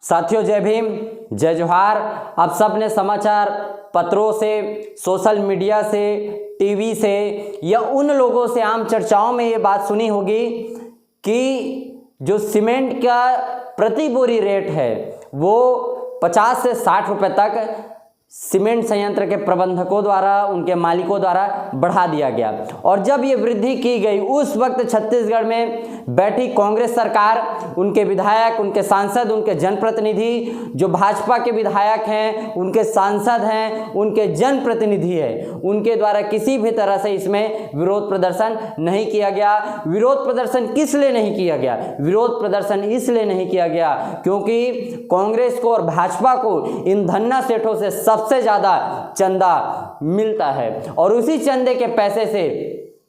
साथियों, जय भीम, जय जोहार। आप सब ने समाचार पत्रों से, सोशल मीडिया से, टीवी से या उन लोगों से आम चर्चाओं में ये बात सुनी होगी कि जो सीमेंट का प्रति बोरी रेट है वो 50 से 60 रुपए तक सीमेंट संयंत्र के प्रबंधकों द्वारा, उनके मालिकों द्वारा बढ़ा दिया गया। और जब ये वृद्धि की गई उस वक्त छत्तीसगढ़ में बैठी कांग्रेस सरकार, उनके विधायक, उनके सांसद, उनके जनप्रतिनिधि, जो भाजपा के विधायक हैं, उनके सांसद हैं, उनके जनप्रतिनिधि हैं, उनके द्वारा किसी भी तरह से इसमें विरोध प्रदर्शन नहीं किया गया। विरोध प्रदर्शन किस लिए नहीं किया गया? विरोध प्रदर्शन इसलिए नहीं किया गया क्योंकि कांग्रेस को और भाजपा को इन धन्ना सेठों से सबसे ज्यादा चंदा मिलता है और उसी चंदे के पैसे से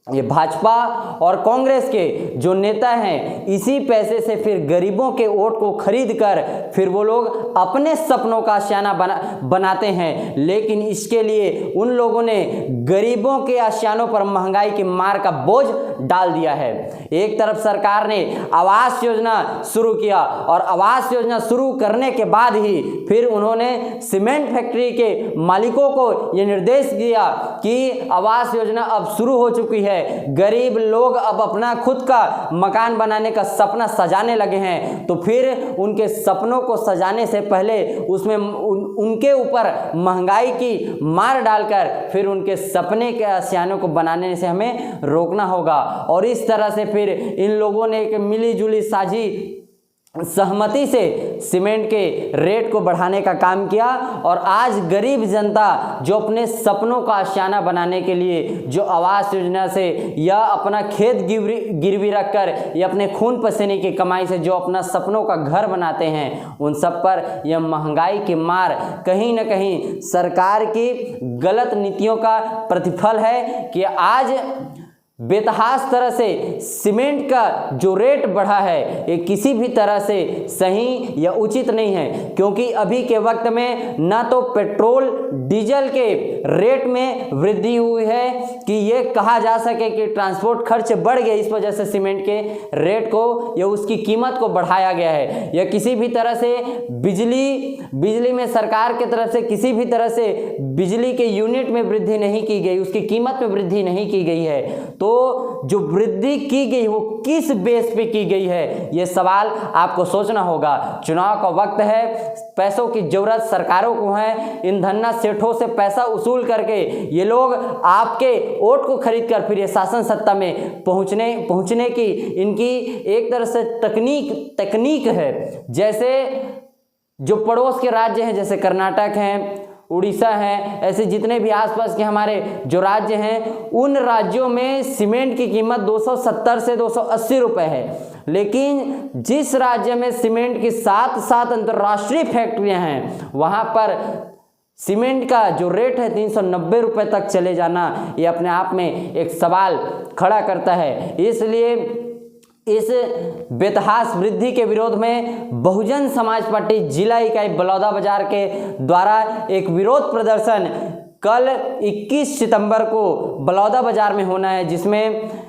ये भाजपा और कांग्रेस के जो नेता हैं, इसी पैसे से फिर गरीबों के वोट को खरीद कर फिर वो लोग अपने सपनों का आशियाना बनाते हैं। लेकिन इसके लिए उन लोगों ने गरीबों के आशियानों पर महंगाई की मार का बोझ डाल दिया है। एक तरफ सरकार ने आवास योजना शुरू किया और आवास योजना शुरू करने के बाद ही फिर उन्होंने सीमेंट फैक्ट्री के मालिकों को ये निर्देश दिया कि आवास योजना अब शुरू हो चुकी है, गरीब लोग अब अपना खुद का मकान बनाने का सपना सजाने लगे हैं। तो फिर उनके सपनों को सजाने से पहले उसमें उनके ऊपर महंगाई की मार डालकर फिर उनके सपने के आशियानों को बनाने से हमें रोकना होगा। और इस तरह से फिर इन लोगों ने एक मिली जुली साझी सहमति से सीमेंट के रेट को बढ़ाने का काम किया और आज गरीब जनता जो अपने सपनों का आशियाना बनाने के लिए जो आवास योजना से या अपना खेत गिरवी रखकर या अपने खून पसीने की कमाई से जो अपना सपनों का घर बनाते हैं, उन सब पर यह महंगाई की मार कहीं ना कहीं सरकार की गलत नीतियों का प्रतिफल है कि आज बेतहास तरह से सीमेंट का जो रेट बढ़ा है ये किसी भी तरह से सही या उचित नहीं है। क्योंकि अभी के वक्त में ना तो पेट्रोल डीजल के रेट में वृद्धि हुई है कि ये कहा जा सके कि ट्रांसपोर्ट खर्च बढ़ गया, इस वजह से सीमेंट के रेट को या उसकी कीमत को बढ़ाया गया है, या किसी भी तरह से बिजली में सरकार की तरफ से किसी भी तरह से बिजली के यूनिट में वृद्धि नहीं की गई, उसकी कीमत में वृद्धि नहीं की गई है। तो जो वृद्धि की गई वो किस बेस पे की गई है, ये सवाल आपको सोचना होगा। चुनाव का वक्त है, पैसों की जरूरत सरकारों को है। इन धन्ना सेठों से पैसा वसूल करके ये लोग आपके वोट को खरीद कर फिर ये शासन सत्ता में पहुंचने की इनकी एक तरह से तकनीक है। जैसे जो पड़ोस के राज्य हैं, जैसे कर्नाटक हैं, उड़ीसा है, ऐसे जितने भी आसपास के हमारे जो राज्य हैं, उन राज्यों में सीमेंट की कीमत 270 से 280 रुपए है। लेकिन जिस राज्य में सीमेंट की 7 अंतर्राष्ट्रीय फैक्ट्रियां हैं, वहां पर सीमेंट का जो रेट है 390 रुपए तक चले जाना, ये अपने आप में एक सवाल खड़ा करता है। इसलिए इस बेतहास वृद्धि के विरोध में बहुजन समाज पार्टी जिला इकाई बलौदाबाजार के द्वारा एक विरोध प्रदर्शन कल 21 सितंबर को बलौदाबाजार में होना है, जिसमें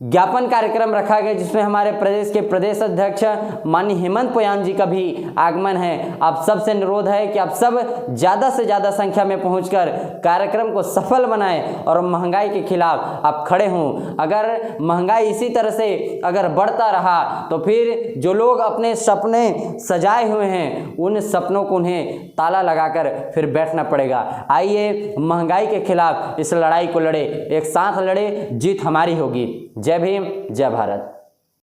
ज्ञापन कार्यक्रम रखा गया, जिसमें हमारे प्रदेश के प्रदेश अध्यक्ष माननीय हेमंत पोयाम जी का भी आगमन है। आप सबसे अनुरोध है कि आप सब ज़्यादा से ज़्यादा संख्या में पहुंचकर कार्यक्रम को सफल बनाएं और महंगाई के खिलाफ आप खड़े हों। अगर महंगाई इसी तरह से अगर बढ़ता रहा तो फिर जो लोग अपने सपने सजाए हुए हैं, उन सपनों को उन्हें ताला लगाकर फिर बैठना पड़ेगा। आइए महंगाई के खिलाफ इस लड़ाई को लड़े, एक साथ लड़े, जीत हमारी होगी। जय भीम, जय भारत।